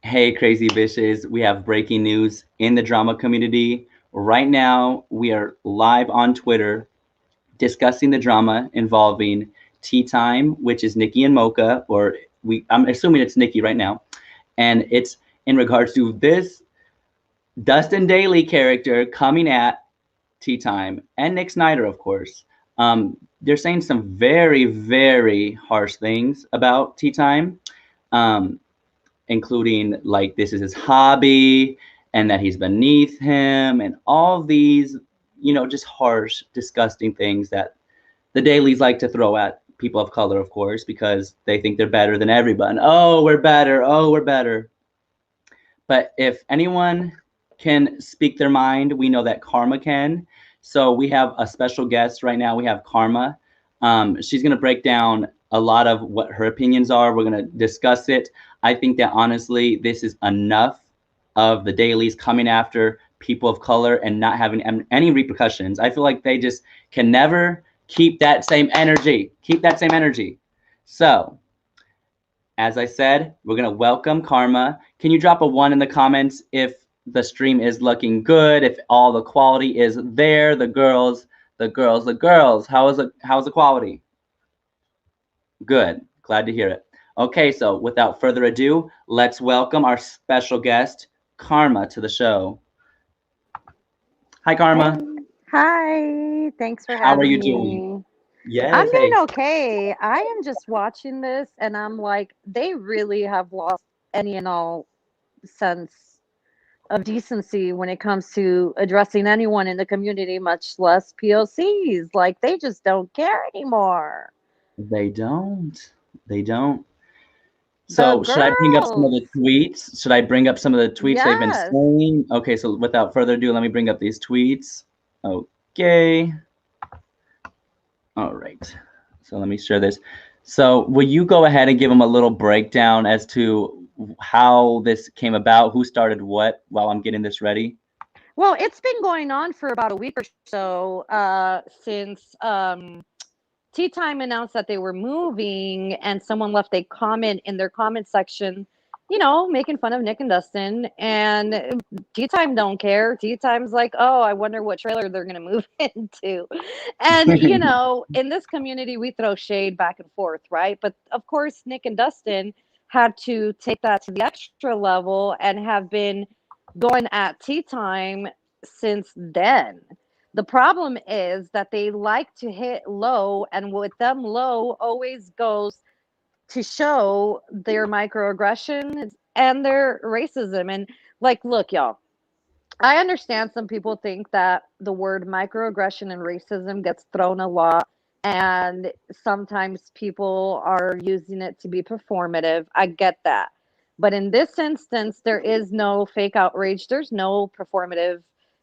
Hey, crazy bitches. We have breaking news in the drama community. Right now, we are live on Twitter discussing the drama involving Tea Time, which is Nikki and Mocha, or I'm assuming it's Nikki right now. And it's in regards to this Dustin Dailey character coming at Tea Time and Nick Snyder, of course. They're saying some very, very harsh things about Tea Time. Um, Including like this is his hobby and that he's beneath him and all these, just harsh, disgusting things that the dailies like to throw at people of color, of course, because they think they're better than everyone. Oh, we're better. Oh, we're better. But if anyone can speak their mind, we know that Karma can. So we have a special guest right now. We have Karma. She's going to break down a lot of what her opinions are. We're going to discuss it. I think that honestly, this is enough of the dailies coming after people of color and not having any repercussions. I feel like they just can never keep that same energy. Keep that same energy. So as I said, we're going to welcome Karma. Can you drop a 1 in the comments if the stream is looking good, if all the quality is there, the girls. How's the quality? Good. Glad to hear it. Okay, so without further ado, let's welcome our special guest, Karma, to the show. Hi, Karma. Hi, thanks for How are having you doing? me. I'm Yes, doing hey. okay. I am just watching this and I'm like, they really have lost any and all sense of decency when it comes to addressing anyone in the community, much less POCs. Like, they just don't care anymore. They don't. They don't. The So should I bring up some of girls, the tweets? Should I bring up some of the tweets they've been yes. saying? Okay, so without further ado, let me bring up these tweets. Okay. All right. So let me share this. So will you go ahead and give them a little breakdown as to how this came about, who started what while I'm getting this ready? Well, it's been going on for about a week or so since Tea Time announced that they were moving, and someone left a comment in their comment section, making fun of Nick and Dustin. And Tea Time don't care. Tea Time's like, oh, I wonder what trailer they're going to move into. And, in this community, we throw shade back and forth, right? But of course, Nick and Dustin had to take that to the extra level and have been going at Tea Time since then. The problem is that they like to hit low, and with them, low always goes to show their microaggressions and their racism. And like, look, y'all, I understand some people think that the word microaggression and racism gets thrown a lot, and sometimes people are using it to be performative. I get that. But in this instance, there is no fake outrage, there's no performative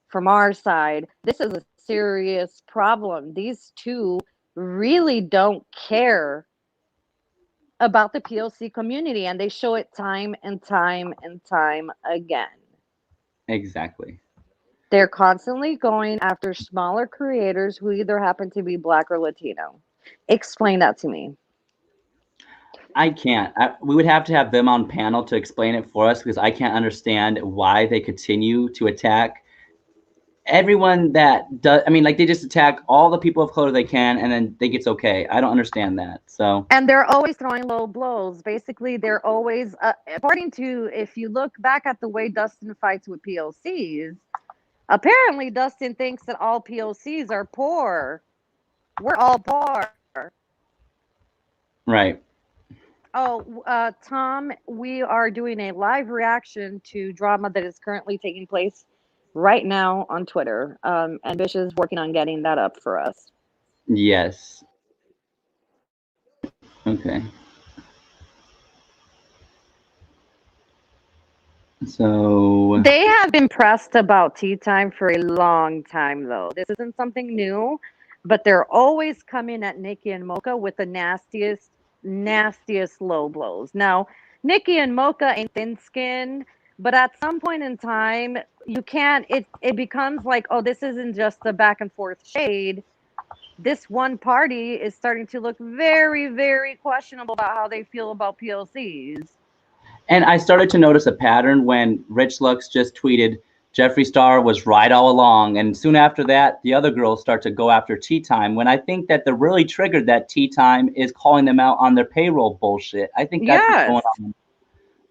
from our side. This is a serious problem. These two really don't care about the POC community, and they show it time and time and time again. Exactly. They're constantly going after smaller creators who either happen to be Black or Latino. Explain that to me. I can't. We would have to have them on panel to explain it for us because I can't understand why they continue to attack everyone that does. I mean, like they just attack all the people of color they can and then think it's okay. I don't understand that. So, And they're always throwing low blows. Basically, they're always, according to, if you look back at the way Dustin fights with POCs, apparently Dustin thinks that all POCs are poor. We're all poor. right. Oh, Tom, we are doing a live reaction to drama that is currently taking place right now on Twitter. And Bish is working on getting that up for us. Yes. Okay. So, They have been pressed about Tea Time for a long time, though. This isn't something new, but they're always coming at Nikki and Mocha with the nastiest, nastiest low blows. Now, Nikki and Mocha ain't thin skinned, but at some point in time, you can't, it becomes like, oh, this isn't just a back and forth shade. This one party is starting to look very, very questionable about how they feel about POCs. And I started to notice a pattern when Rich Lux just tweeted Jeffree Star was right all along, and soon after that, the other girls start to go after Teatime. When I think that the really triggered that Teatime is calling them out on their payroll bullshit. I think that's what's Yes. going on.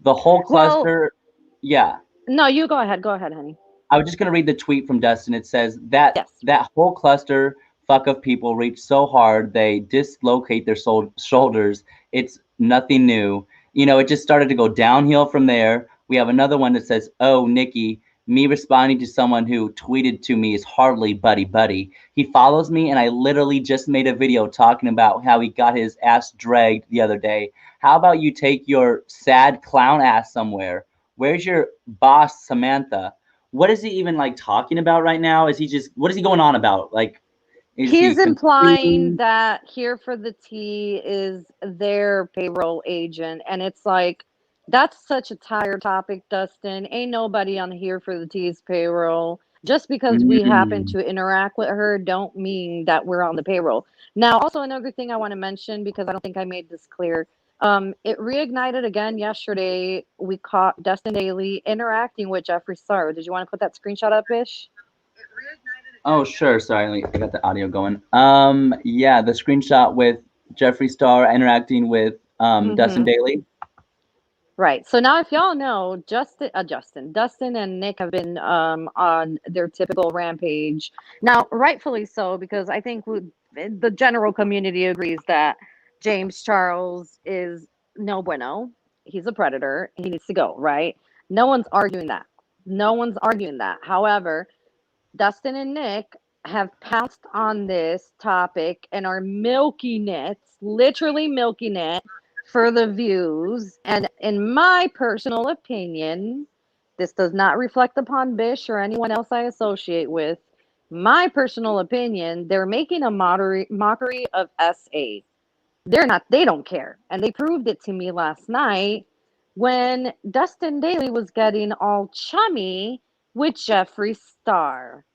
The whole Well, cluster, yeah. no, you go ahead. Go ahead, honey. I was just going to read the tweet from Dustin. It says that Yes. that whole cluster fuck of people reach so hard they dislocate their shoulders. It's nothing new. You know, it just started to go downhill from there. We have another one that says, "Oh, Nikki, me responding to someone who tweeted to me is hardly buddy buddy. He follows me, and I literally just made a video talking about how he got his ass dragged the other day. How about you take your sad clown ass somewhere? Where's your boss, Samantha? What is he even like talking about right now? Is he just what is he going on about? Like, is he He's implying conspiracy? that Here for the Tea is their payroll agent. And it's like, that's such a tired topic, Dustin. Ain't nobody on Here for the Tea's payroll. Just because we happen Mm, to interact with her, don't mean that we're on the payroll. Now, also another thing I want to mention, because I don't think I made this clear. It reignited again yesterday. We caught Dustin Dailey interacting with Jeffree Star. Did you want to put that screenshot up, Ish? oh, sure. Sorry, I got the audio going. Yeah, the screenshot with Jeffree Star interacting with Dustin Mm-hmm. Dailey. Right. So now, if y'all know, Dustin, and Nick have been on their typical rampage. Now, rightfully so, because I think the general community agrees that James Charles is no bueno. He's a predator. He needs to go, right? No one's arguing that. No one's arguing that. However, Dustin and Nick have pounced on this topic and are milking it, literally milking it for the views. And in my personal opinion, this does not reflect upon Bish or anyone else I associate with. My personal opinion, they're making a mockery of SA. They don't care. And they proved it to me last night when Dustin Daly was getting all chummy with Jeffree Star.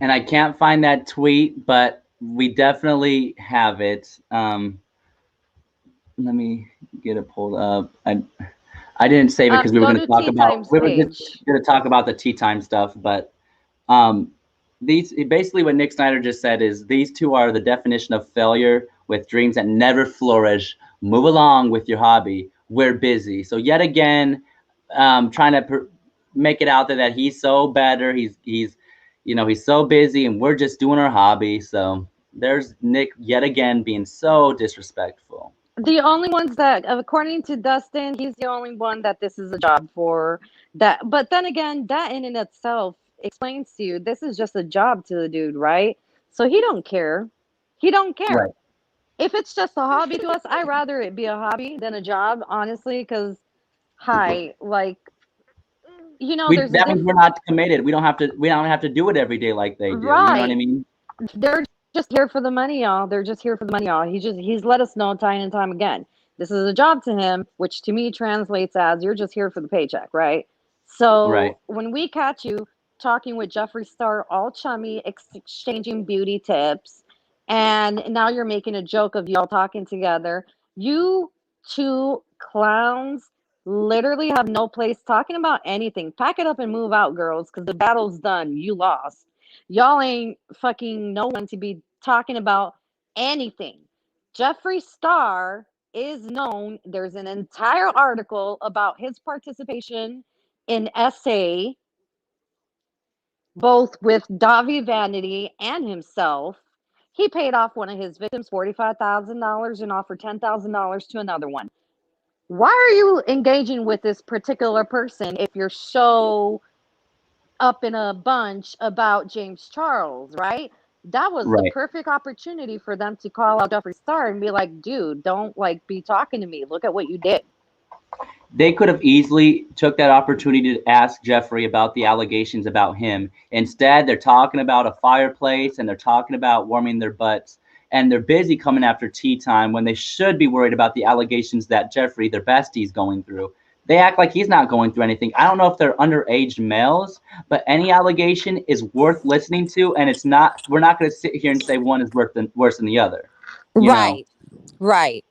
And I can't find that tweet, but we definitely have it. Let me get it pulled up. I didn't save it because we were Go going to to talk Tea about Times we were just page. going to talk about the tea time stuff, but um, these basically what Nick Snyder just said is these two are the definition of failure with dreams that never flourish. Move along with your hobby. We're busy. So yet again, trying to make it out there that he's so better. He's you know he's so busy, and we're just doing our hobby. So there's Nick yet again being so disrespectful. The only ones that, according to Dustin, he's the only one that this is a job for. That, but then again, that in and itself explains to you this is just a job to the dude, right? So he don't care. He don't care. Right. If it's just a hobby to us, I'd rather it be a hobby than a job, honestly. Because hi, like We there's a that means we're not committed. We don't have to do it every day like they do. You know what I right. mean? They're just here for the money, y'all. They're just here for the money, y'all. He's let us know time and time again. This is a job to him, which to me translates as you're just here for the paycheck, right? Right. So when we catch you talking with Jeffree Star, all chummy, exchanging beauty tips, and now you're making a joke of y'all talking together, you two clowns literally have no place talking about anything. Pack it up and move out, girls, because the battle's done. You lost. Y'all ain't fucking no one to be talking about anything. Jeffree Star is known. There's an entire article about his participation in SA, both with Davi Vanity and himself. He paid off one of his victims $45,000 and offered $10,000 to another one. Why are you engaging with this particular person if you're so up in a bunch about James Charles, right? That was the Right. perfect opportunity for them to call out Jeffree Star and be like, dude, don't like be talking to me. Look at what you did. They could have easily took that opportunity to ask Jeffrey about the allegations about him. Instead, they're talking about a fireplace and they're talking about warming their butts. And they're busy coming after tea time when they should be worried about the allegations that Jeffrey, their bestie, is going through. They act like he's not going through anything. I don't know if they're underage males, but any allegation is worth listening to, and it's not. We're not going to sit here and say one is worse than the other. You know. Right, right.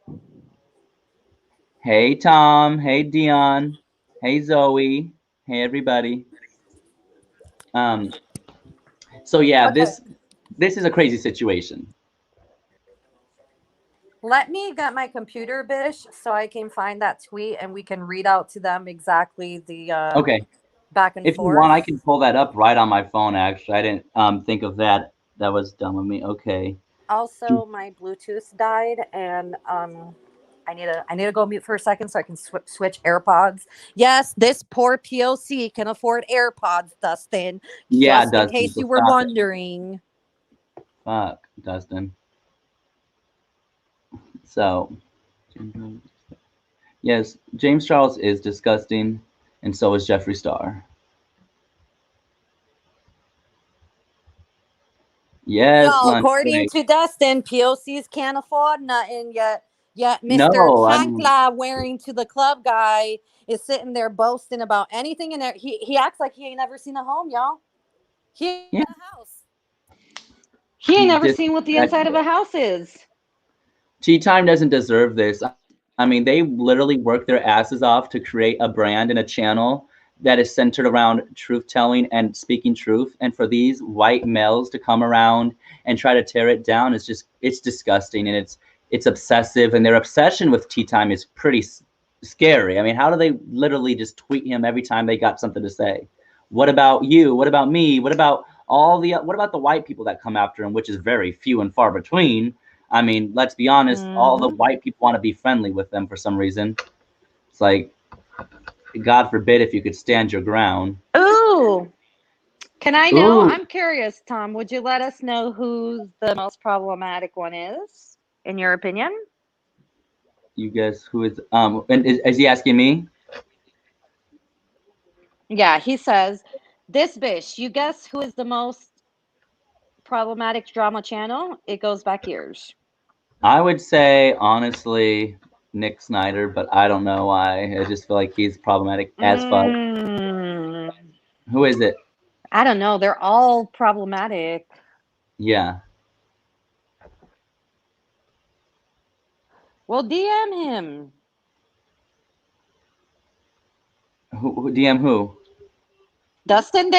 Hey Tom. Hey Dion. Hey Zoe. Hey everybody. Um. So yeah, Okay. this is a crazy situation. Let me get my computer, Bish, so I can find that tweet and we can read out to them exactly the Okay. back and If you want, I forth. can pull that up right on my phone. Actually, I didn't think of that. That was dumb of me. Okay. Also, my Bluetooth died, and I need to go mute for a second so I can switch AirPods. Yes, this poor POC can afford AirPods, Dustin. Yeah, Just in Dustin. case So you were stop it. wondering. Fuck, Dustin. So yes, James Charles is disgusting, and so is Jeffree Star. Yes, Yo, lunch according break. to Dustin, POCs can't afford nothing yet. Yet Mr. No, I mean, Chancla wearing to the club guy is sitting there boasting about anything in there. He acts like he ain't never seen a home, y'all. He ain't yeah, seen a house. He ain't he's never seen what the inside of a disrespectful. house is. Tea Time doesn't deserve this. I mean, they literally work their asses off to create a brand and a channel that is centered around truth telling and speaking truth. And for these white males to come around and try to tear it down is just it's disgusting and it's obsessive. And their obsession with Tea Time is pretty scary. I mean, how do they literally just tweet him every time they got something to say? What about you? What about me? What about the white people that come after him, which is very few and far between? I mean, let's be honest, all the Mm-hmm. white people want to be friendly with them for some reason. It's like, God forbid if you could stand your ground. Ooh, can I know? Ooh, I'm curious, Tom. Would you let us know who the most problematic one is, in your opinion? you guess who is, and is he asking me? Yeah, he says, this bish, you guess who is the most problematic drama channel? It goes back years. I would say, honestly, Nick Snyder, but I don't know why. I just feel like he's problematic as fuck. Mm, Who is it? I don't know. They're all problematic. Yeah. Well, DM him. Who DM who? Dustin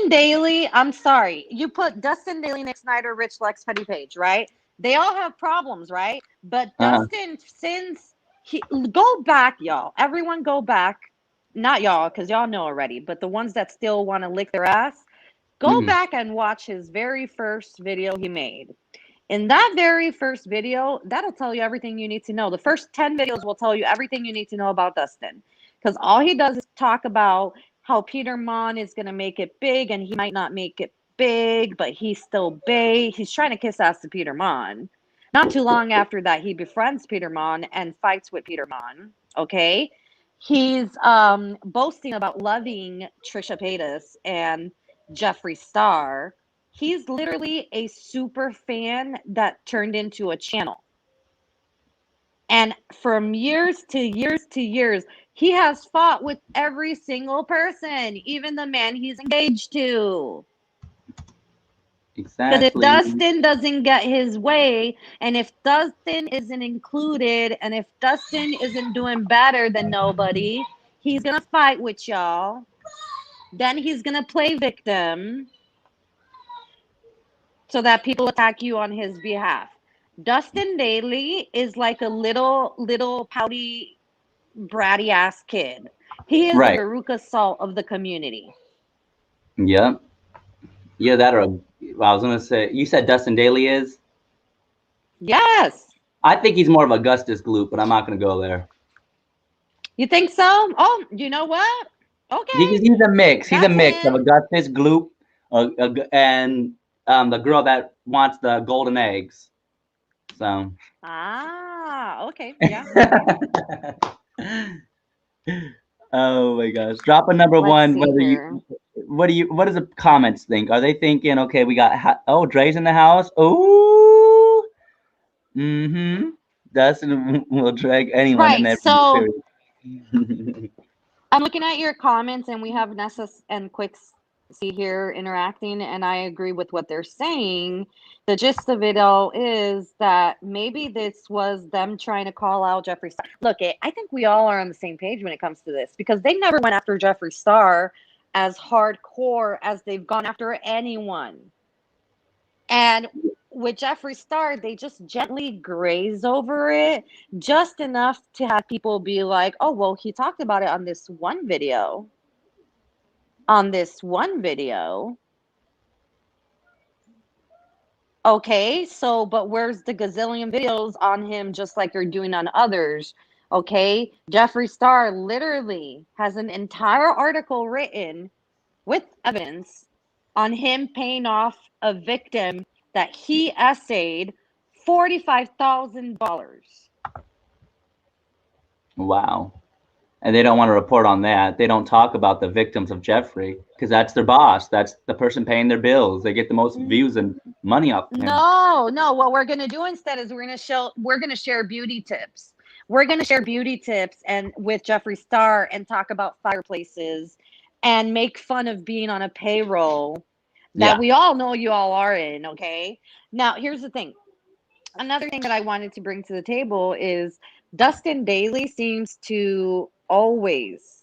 Dailey. I'm sorry. You put Dustin Dailey, Nick Snyder, Rich Lex, Petty Page, right? They all have problems, right? But Uh-huh. Dustin, since he go back, y'all. Everyone go back. Not y'all, because y'all know already, but the ones that still want to lick their ass, go Hmm. back and watch his very first video he made. In that very first video, that'll tell you everything you need to know. The first 10 videos will tell you everything you need to know about Dustin. Because all he does is talk about how Peter Mon is going to make it big and he might not make it big, but he's still big. He's trying to kiss ass to Peter Mon. Not too long after that, he befriends Peter Mon and fights with Peter Mon. Okay. He's boasting about loving Trisha Paytas and Jeffree Star. He's literally a super fan that turned into a channel. And from years to years to years, he has fought with every single person, even the man he's engaged to. Because if Exactly. Dustin doesn't get his way, and if Dustin isn't included, and if Dustin isn't doing better than nobody, he's going to fight with y'all. Then he's going to play victim so that people attack you on his behalf. Dustin Dailey is like a little pouty, bratty ass kid. He is the Right. Veruca Salt of the community. Yep. Yeah, that or I was gonna say you said Dustin Daly is. Yes. I think he's more of Augustus Gloop, but I'm not gonna go there. You think so? Oh, you know what? Okay. He's a mix. He's a That's mix of him. Augustus Gloop and the girl that wants the golden eggs. So. Ah, okay. Yeah, okay. Oh my gosh! Drop a number Let's one. see Whether you, here. what does the comments think? Are they thinking, okay, we got oh Dre's in the house? Ooh, mm-hmm. Dustin will drag anyone in Right. every So period. I'm looking at your comments, and we have Nessa and Quick see here interacting, and I agree with what they're saying. The gist of it all is that maybe this was them trying to call out Jeffree Star. Look, I think we all are on the same page when it comes to this because they never went after Jeffree Star as hardcore as they've gone after anyone. And with Jeffree Star, they just gently graze over it, just enough to have people be like, oh, well, he talked about it on this one video. On this one video. Okay, so, but where's the gazillion videos on him just like you're doing on others? Okay, Jeffree Star literally has an entire article written with evidence on him paying off a victim that he essayed $45,000. Wow. And they don't want to report on that. They don't talk about the victims of Jeffree because that's their boss. That's the person paying their bills. They get the most views and money off him. No. What we're gonna do instead is we're gonna share beauty tips. We're gonna share beauty tips and with Jeffree Star and talk about fireplaces and make fun of being on a payroll that we all know you all are in. Okay. Now here's the thing. Another thing that I wanted to bring to the table is Dustin Dailey seems to always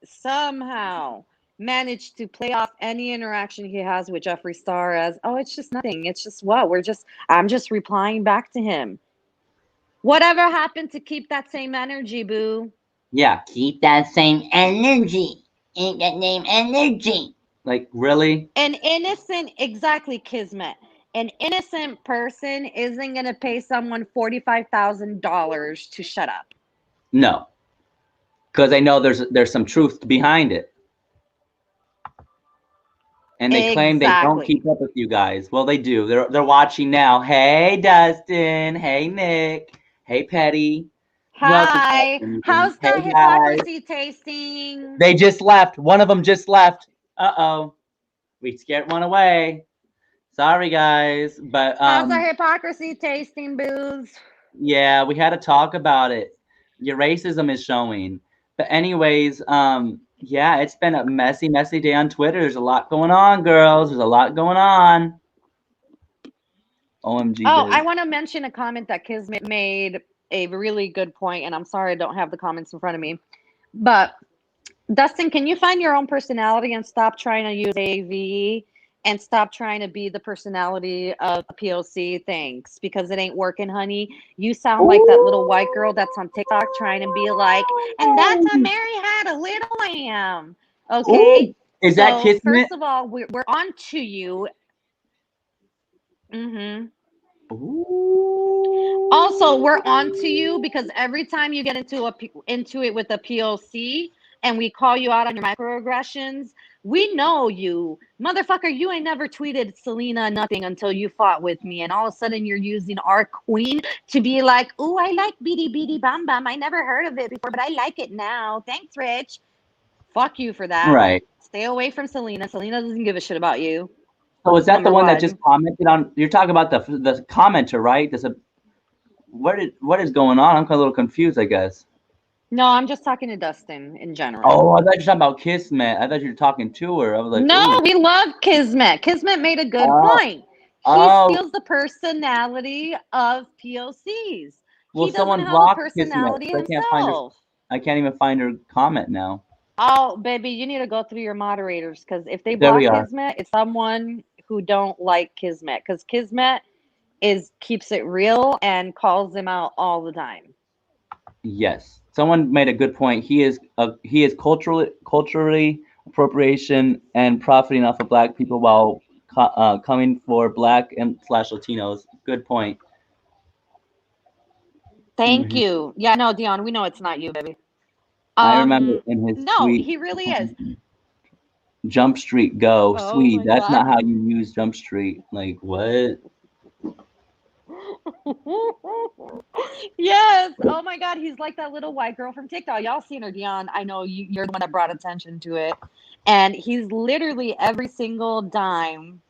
somehow manage to play off any interaction he has with Jeffree Star as, oh, it's just nothing. It's just what? I'm just replying back to him. Whatever happened to keep that same energy, boo? Yeah, keep that same energy. Ain't that name energy? Like, really? Exactly, Kismet. An innocent person isn't going to pay someone $45,000 to shut up. No. Because I know there's some truth behind it. And they claim they don't keep up with you guys. Well, they do. They're watching now. Hey, Dustin. Hey, Nick. Hey, Petty. Hi. How's that hypocrisy tasting? They just left. One of them just left. Uh-oh. We scared one away. Sorry, guys. But how's that hypocrisy tasting, booze? Yeah, we had to talk about it. Your racism is showing. But anyways, yeah, it's been a messy day on Twitter. There's a lot going on, girls. There's a lot going on. OMG. Oh, I want to mention a comment that Kismet made a really good point, and I'm sorry I don't have the comments in front of me. But Dustin, can you find your own personality and stop trying to use AV and stop trying to be the personality of a POC? Thanks, because it ain't working, honey. You sound like that little white girl that's on TikTok trying to be like, and that's a Mary had a little lamb. Okay. Ooh, is that Kismet? First of all, we're on to you. Ooh. Also, we're on to you because every time you get into it with a POC and we call you out on your microaggressions, we know you. Motherfucker, you ain't never tweeted Selena nothing until you fought with me. And all of a sudden you're using our queen to be like, ooh, I like Beady Beady Bam Bam. I never heard of it before, but I like it now. Thanks, Rich. Fuck you for that. Right. Stay away from Selena. Selena doesn't give a shit about you. So is that the one that just commented on? You're talking about the commenter, right? What is going on? I'm a little confused, I guess. No, I'm just talking to Dustin in general. Oh, I thought you were talking about Kismet. I thought you were talking to her. I was like, no, we love Kismet. Kismet made a good point. He steals the personality of POCs. Well, someone blocked Kismet. I can't even find her comment now. Oh, baby, you need to go through your moderators because if they block Kismet, it's someone who don't like Kismet because Kismet keeps it real and calls them out all the time. Yes, someone made a good point. He is culturally appropriation and profiting off of Black people while coming for Black and / Latinos. Good point. Thank you. Yeah, no, Dion, we know it's not you, baby. I remember in his tweet, he really is. Jump Street go, sweet. That's not how you use Jump Street. Like, what? Yes. Oh my God. He's like that little white girl from TikTok. Y'all seen her, Dion. I know you're the one that brought attention to it. And he's literally every single time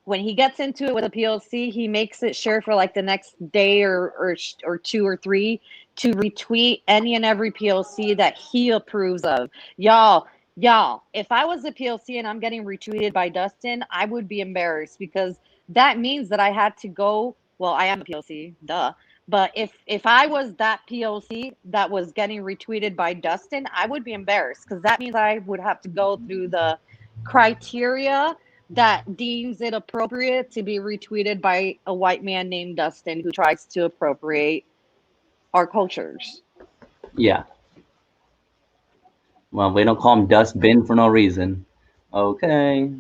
When he gets into it with a POC, he makes it sure for like the next day or two or three to retweet any and every POC that he approves of. Y'all, if I was a POC and I'm getting retweeted by Dustin, I would be embarrassed because that means that I had to go. Well, I am a POC, duh. But if I was that POC that was getting retweeted by Dustin, I would be embarrassed because that means I would have to go through the criteria that deems it appropriate to be retweeted by a white man named Dustin who tries to appropriate our cultures. Yeah. Well, we don't call him Dustbin for no reason. Okay.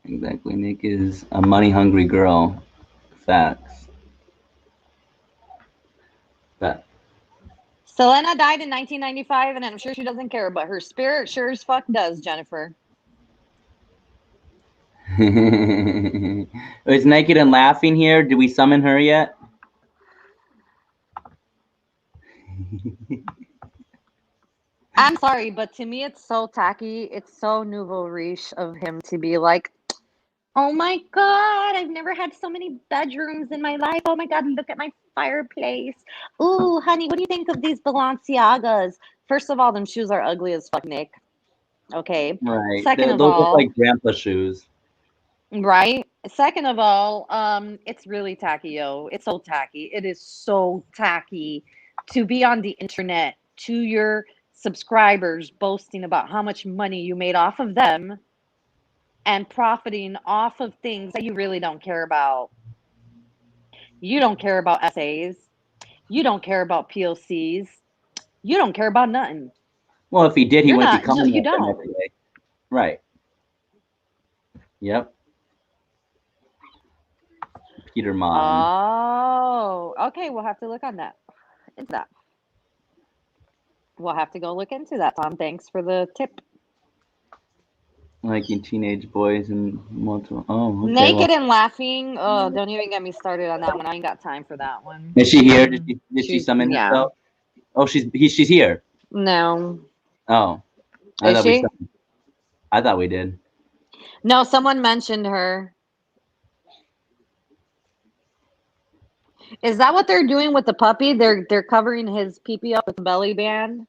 Exactly. Nick is a money hungry girl. Facts. But Selena died in 1995, and I'm sure she doesn't care, but her spirit sure as fuck does, Jennifer. is Naked and Laughing here? Did we summon her yet? I'm sorry, but to me, it's so tacky. It's so nouveau riche of him to be like, oh my God, I've never had so many bedrooms in my life. Oh my God, look at my fireplace. Ooh, honey, what do you think of these Balenciagas? First of all, them shoes are ugly as fuck, Nick. Okay. Right. Second of Those look all, like grandpa shoes. right? Second of all, it's really tacky, yo. It's so tacky. It is so tacky to be on the internet to your subscribers boasting about how much money you made off of them and profiting off of things that you really don't care about. You don't care about essays. You don't care about POCs. You don't care about nothing. Well, if he did, he You're wouldn't be not, no, coming you up there don't. next day. Right. Yep. Peter Mon. Oh, okay. We'll have to look on that. Into that. We'll have to go look into that, Tom. Thanks for the tip. Liking teenage boys and multiple. Oh, okay. Well, Naked and Laughing. Oh, don't even get me started on that one. I ain't got time for that one. is she here? Did she She's, summon yeah. herself? Oh, she's here. No. Oh, I Is thought we she? summoned. I thought we did. No, someone mentioned her. Is that what they're doing with the puppy? They're covering his pee pee up with a belly band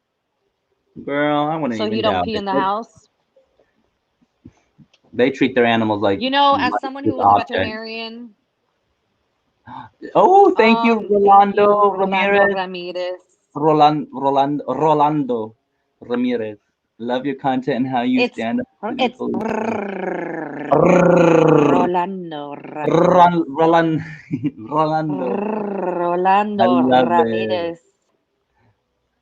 Girl, I wouldn't so he even don't doubt pee it. in the house. They treat their animals like You know, as someone who just was a objects. veterinarian, Oh, thank you, thank you, Rolando Rolando Ramirez. Ramirez. Rolando Ramirez. Love your content and how you It's stand up to the it's police. Rolando Ramirez. Rolando. I Rolando love it. Ramirez.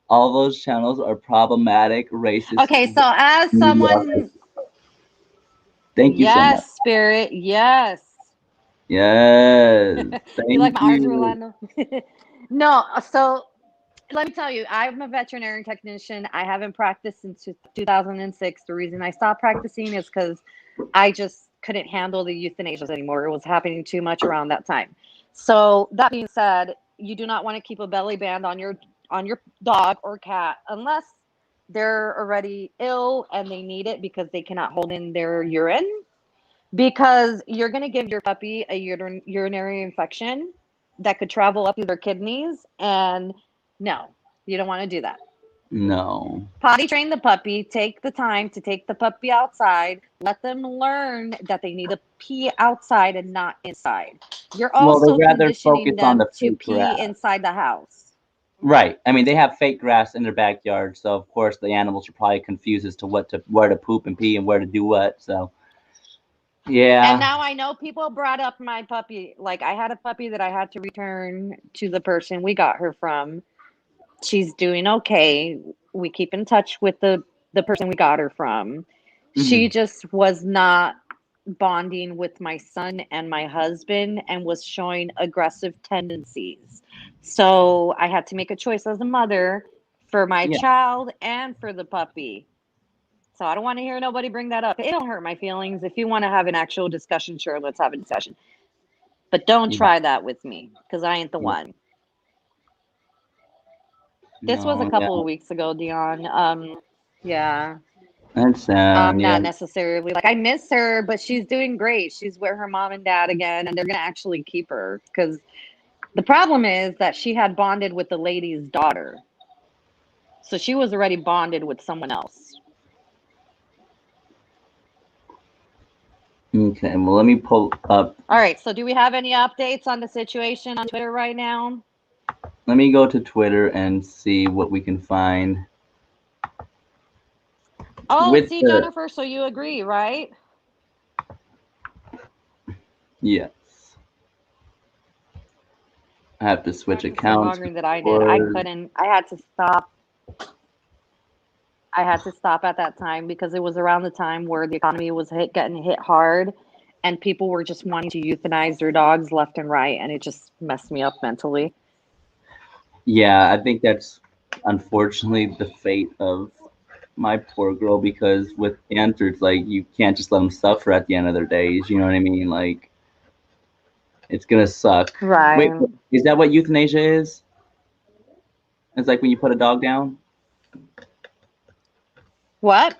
All those channels are problematic, racist. Okay, so as someone, Thank you so much. yes, spirit, yes. Yes. You like Thank my arms, you. Rolando? No, so let me tell you, I'm a veterinary technician. I haven't practiced since 2006. The reason I stopped practicing is because I just couldn't handle the euthanasias anymore. It was happening too much around that time. So that being said, you do not want to keep a belly band on your dog or cat unless they're already ill and they need it because they cannot hold in their urine. Because you're going to give your puppy a urinary infection that could travel up through their kidneys. And no, you don't want to do that. No. Potty train the puppy, take the time to take the puppy outside, let them learn that they need to pee outside and not inside. You're Well, they also rather focus conditioning on them the to fake pee grass. inside the house. Right. I mean, they have fake grass in their backyard, so of course the animals are probably confused as to where to poop and pee and where to do what. So, And yeah. now I know people brought up my puppy. Like I had a puppy that I had to return to the person we got her from. She's doing okay. We keep in touch with the person we got her from. She Hmm. just was not bonding with my son and my husband and was showing aggressive tendencies. So I had to make a choice as a mother for my Yeah. child and for the puppy. So I don't want to hear nobody bring that up. It don't hurt my feelings. If you want to have an actual discussion, sure, let's have a discussion. But don't Yeah. try that with me because I ain't the Yeah. one. This was a No. Yeah. couple of weeks ago, Dion. Yeah. That's sad. Yeah. Not necessarily. Like I miss her, but she's doing great. She's with her mom and dad again, and they're gonna actually keep her because the problem is that she had bonded with the lady's daughter, so she was already bonded with someone else. Okay. Well, let me pull up. All right. So, do we have any updates on the situation on Twitter right now? Let me go to Twitter and see what we can find Oh, with see, the. Jennifer. So you agree, right? Yes. I have to switch Took the same accounts. argument that I did. I Or couldn't. I had to stop. I had to stop at that time because it was around the time where the economy was getting hit hard, and people were just wanting to euthanize their dogs left and right, and it just messed me up mentally. yeah, I think that's unfortunately the fate of my poor girl because with cancer, it's like you can't just let them suffer at the end of their days. You know what I mean? Like it's gonna suck. Wait, Right. is that what euthanasia is? It's like when you put a dog down. What?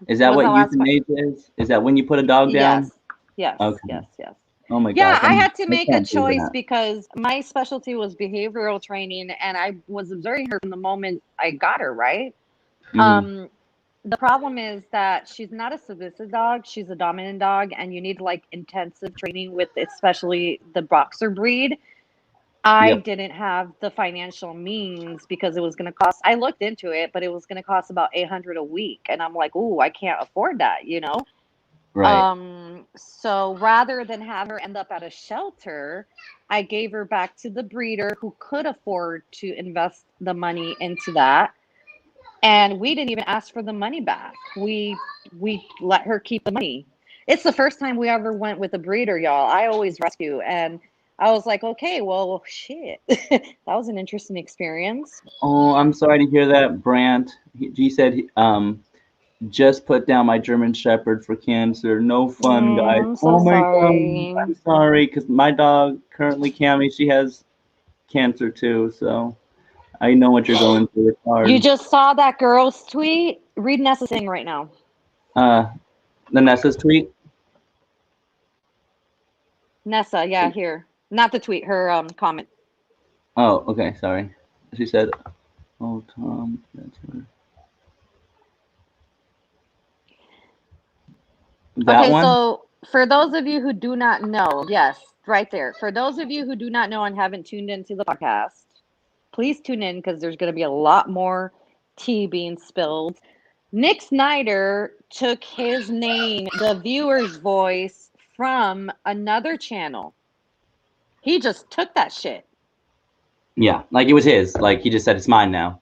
Is What that was what that last question? euthanasia is? Is that when you put a dog down? Yes. Yes. Okay. Yes. Yes. Oh my Yeah, gosh, I had to I make a can't do choice that. because my specialty was behavioral training, and I was observing her from the moment I got her, right? Hmm. Um, the problem is that she's not a submissive dog, she's a dominant dog, and you need like intensive training with especially the boxer breed. I Yep. didn't have the financial means because it was going to cost, I looked into it, but it was going to cost about 800 a week. And I'm like, ooh, I can't afford that, you know? Right. So rather than have her end up at a shelter, I gave her back to the breeder who could afford to invest the money into that. And we didn't even ask for the money back. We let her keep the money. It's the first time we ever went with a breeder, y'all. I always rescue, and I was like, okay, well, shit. That was an interesting experience. Oh, I'm sorry to hear that, Brant. He said just put down my German Shepherd for cancer. No fun, guys. I'm so Oh my god, sorry. I'm sorry because my dog currently, Cammy, she has cancer too. So I know what you're going through. It's You hard. just saw that girl's tweet. Read Nessa's thing right now. Uh, Vanessa's tweet. Nessa, yeah, here. Not the tweet, her comment. Oh, okay, sorry. She said, "Oh, Tom, that's her." That Okay, one. so for those of you who do not know, yes, right there. For those of you who do not know and haven't tuned into the podcast, please tune in because there's going to be a lot more tea being spilled. Nick Snyder took his name, the viewer's voice, from another channel. He just took that shit. Yeah, like it was his. Like he just said, "It's mine now."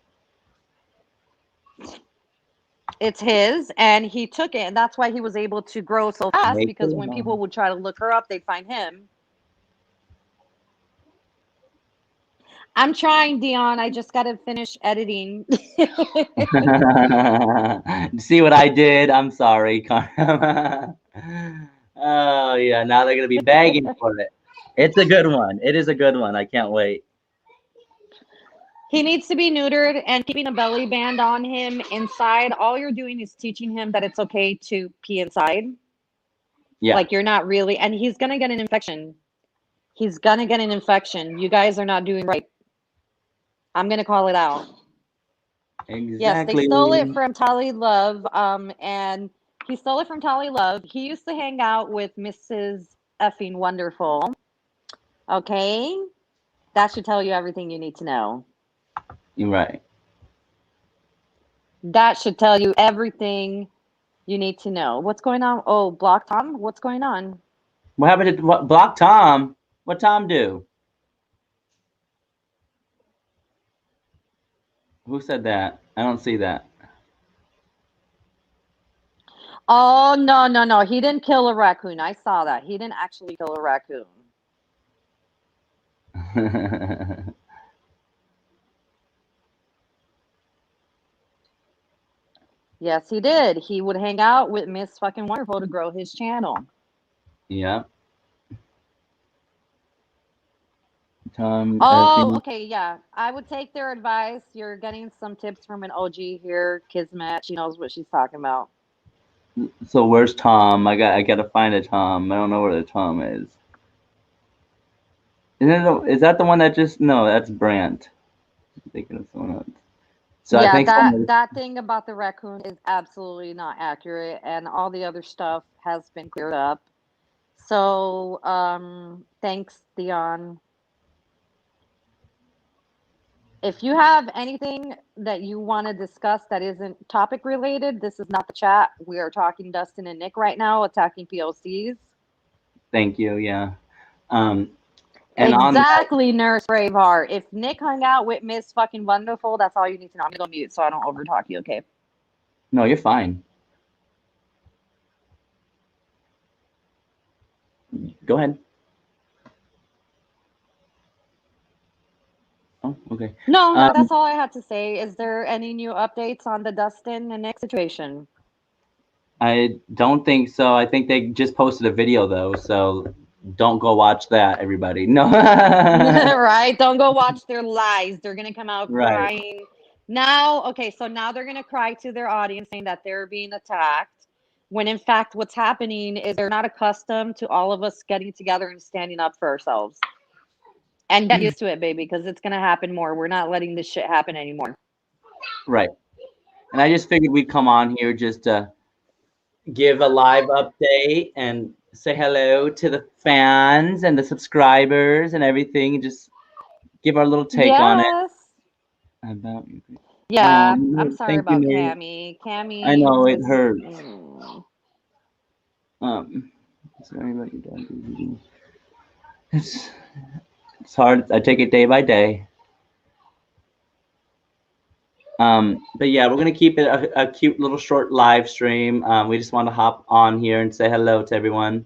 It's his, and he took it, and that's why he was able to grow so fast Make because it when home. people would try to look her up, they'd find him. I'm trying, Dion. I just got to finish editing. See what I did? I'm sorry. Oh yeah, now they're gonna be begging for it. It's a good one. It is a good one. I can't wait. He needs to be neutered and keeping a belly band on him inside. All you're doing is teaching him that it's okay to pee inside. Yeah, Like you're not really, and he's going to get an infection. He's going to get an infection. You guys are not doing right. I'm going to call it out. Yes, they exactly. stole it from Tally Love. And he stole it from Tally Love. He used to hang out with Mrs. Effing Wonderful. Okay. That should tell you everything you need to know. You're right. That should tell you everything you need to know. What's going on? Oh, Block Tom? What's going on? What happened to what, Block Tom? What Tom do? Who said that? I don't see that. Oh, no, no, no. He didn't kill a raccoon. I saw that. He didn't actually kill a raccoon. Yes, he did. He would hang out with Miss Fucking Wonderful to grow his channel. Yeah, Tom Oh, effing. okay, yeah. I would take their advice. You're getting some tips from an OG here, Kismet. She knows what she's talking about. So where's Tom? I gotta find a Tom. I don't know where the Tom is. Is that the one that just no? That's Brant. I'm thinking of someone else. So I Yeah, think someone. that thing about the raccoon is absolutely not accurate, and all the other stuff has been cleared up. So, thanks, Dion. If you have anything that you want to discuss that isn't topic related, this is not the chat. We are talking Dustin and Nick right now, attacking POCs. Thank you. Yeah. Um. And on that, Exactly, Nurse Braveheart. If Nick hung out with Miss fucking Wonderful, that's all you need to know. I'm gonna go mute so I don't overtalk you, okay? no, you're fine. Go ahead. Oh, okay. No, no, Um. that's all I had to say. Is there any new updates on the Dustin and Nick situation? I don't think so. I think they just posted a video though, so don't go watch that, everybody. No. Right? Don't go watch their lies. They're gonna come out Right. crying. Now, okay, so now they're gonna cry to their audience saying that they're being attacked. When in fact, what's happening is they're not accustomed to all of us getting together and standing up for ourselves. And get used to it, baby, because it's gonna happen more. We're not letting this shit happen anymore. Right. And I just figured we'd come on here just to give a live update and say hello to the fans and the subscribers and everything, and just give our little take on it. Yes. About you. Yeah, I'm sorry Thank you, about Nate. Cammy. I Cammy know it was. hurts. Um, sorry about your dog. It's it's hard. I take it day by day. But yeah, we're gonna keep it a cute little short live stream. We just want to hop on here and say hello to everyone.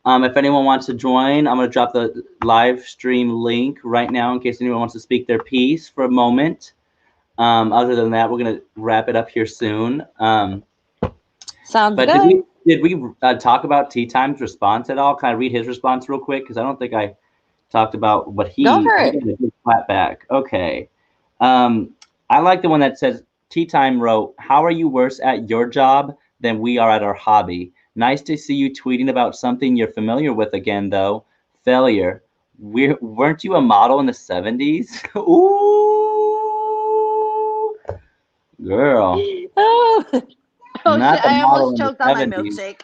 If anyone wants to join, I'm gonna drop the live stream link right now in case anyone wants to speak their piece for a moment. Other than that, we're gonna wrap it up here soon. Sounds But good. did we talk about Tea Time's response at all? Can I read his response real quick? Because I don't think I talked about what Go for he it. got a good clap back. Okay. Um, I like the one that says Tea Time wrote, "How are you worse at your job than we are at our hobby? Nice to see you tweeting about something you're familiar with again, though. Failure. Weren't you a model in the 70s?" Ooh, girl. Oh, oh Not shit! the I model almost in the choked on my 70s. milkshake.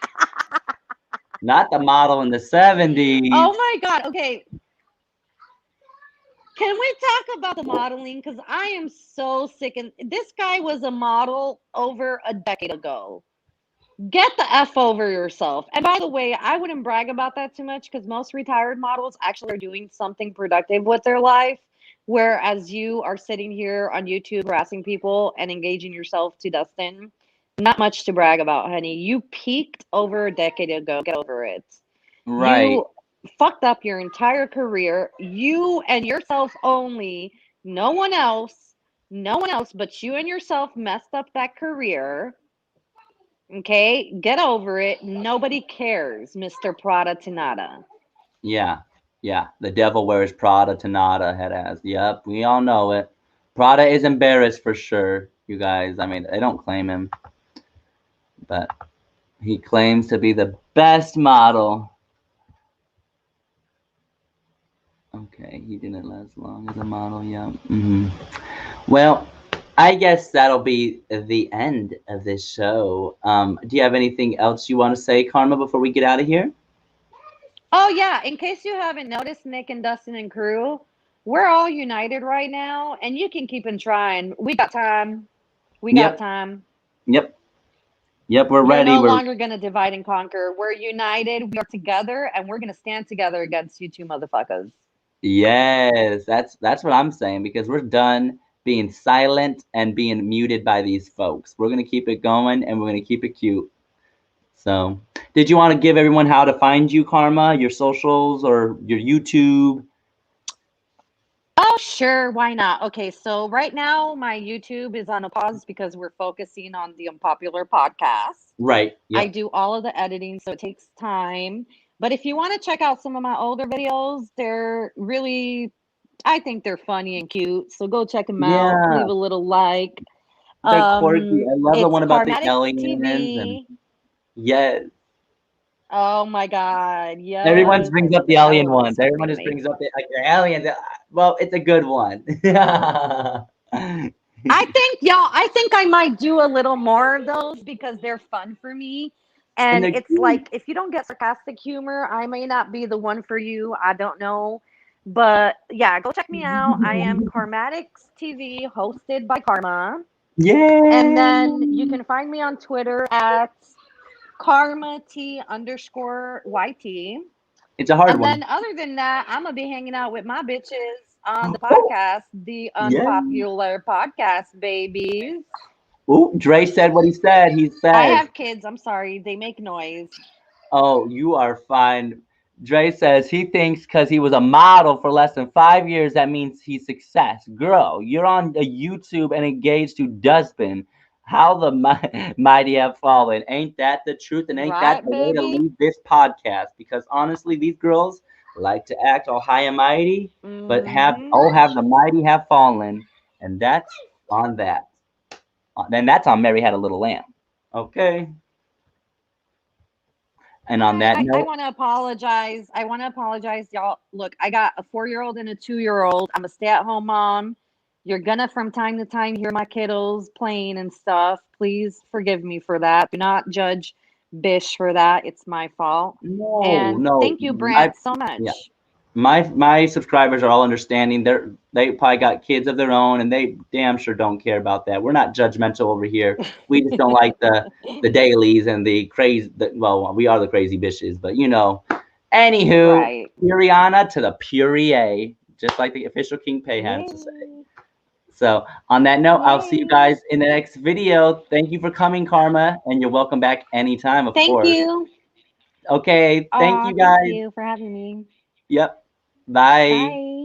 Not the model in the Oh 70s. my god. Okay, can we talk about the modeling? Because I am so sick. And this guy was a model over a decade ago. Get the F over yourself. And by the way, I wouldn't brag about that too much because most retired models actually are doing something productive with their life. Whereas you are sitting here on YouTube harassing people and engaging yourself to Dustin. Not much to brag about, honey. You peaked over a decade ago. Get over it. Right. You fucked up your entire career. You and yourself only. No one else. No one else but you and yourself messed up that career. Okay, get over it. Nobody cares, Mr. Prada Tanada. Yeah. Yeah. The devil wears Prada, Tanada head ass. Yep. We all know it. Prada is embarrassed for sure, you guys. I mean, they don't claim him, but he claims to be the best model. Okay, he didn't last long as a model. Yeah. Well, I guess that'll be the end of this show. Do you have anything else you want to say, Karma, before we get out of here? Oh, yeah, in case you haven't noticed, Nick and Dustin and crew, we're all united right now, and you can keep on trying. We got time. We got Yep. time. Yep. Yep. We're You're ready. no We're longer going to divide and conquer. We're united. We are together, and we're going to stand together against you two motherfuckers. yes. That's what I'm saying because we're done being silent and being muted by these folks. We're gonna keep it going and we're gonna keep it cute. So, did you want to give everyone how to find you, Karma, your socials or your YouTube? Oh, sure. Why not? Okay, so right now my YouTube is on a pause because we're focusing on the unpopular podcast. Right. I Yep. do all of the editing, so it takes time. But if you want to check out some of my older videos, they're really, I think they're funny and cute. So go check them out. Yeah. Leave a little like. They're quirky. I love the It's one about the Karmatics aliens and TV. Yes. Oh my God. Everyone Yes. I brings up love the it. That alien one was ones. Everyone fucking just brings amazing. up the aliens. Well, it's a good one. I think I might do a little more of those because they're fun for me. And And they're it's cute. like, if you don't get sarcastic humor, I may not be the one for you. I don't know. But yeah, go check me out. I am Karmatics TV, hosted by Karma. And Yay! then you can find me on Twitter at Karma T underscore YT. It's a hard And one. then other than that, I'm gonna be hanging out with my bitches on the Oh, podcast, the yeah. unpopular podcast, babies. Oh, Dre said what he said. He I says, have kids. I'm sorry. They make noise. "Oh, you are fine." Dre says he thinks because he was a model for less than 5 years, that means he's success. Girl, you're on a YouTube and engaged to Dustbin. How the mighty have fallen. Ain't that the truth? And ain't that Right, the way to baby? leave this podcast? Because honestly, these girls like to act all high and mighty, but Mm-hmm. have the mighty have fallen, and that's on that. Then that's on Mary Had a Little Lamb. Okay. And on that I note, want to apologize. I want to apologize, y'all. Look, I got a 4-year-old and a 2-year-old. I'm a stay-at-home mom. You're gonna from time to time hear my kiddos playing and stuff. Please forgive me for that. Do not judge Bish for that. It's my fault. no, And no, thank you, I Brant, so yeah, much. my subscribers are all understanding. They probably got kids of their own, and they damn sure don't care about that. We're not judgmental over here. We just don't like the dailies and the crazy. Well, we are the crazy bitches, but you know. Anywho, Right. Puriana to the Purie, just like the official King Pay had to say. Yay. So on that note, I'll see you Yay. guys in the next video. Thank you for coming, Karma, and you're welcome back anytime, of Thank course. you. Okay, thank Aw, you thank guys. you for having me. Yep. Bye. Bye.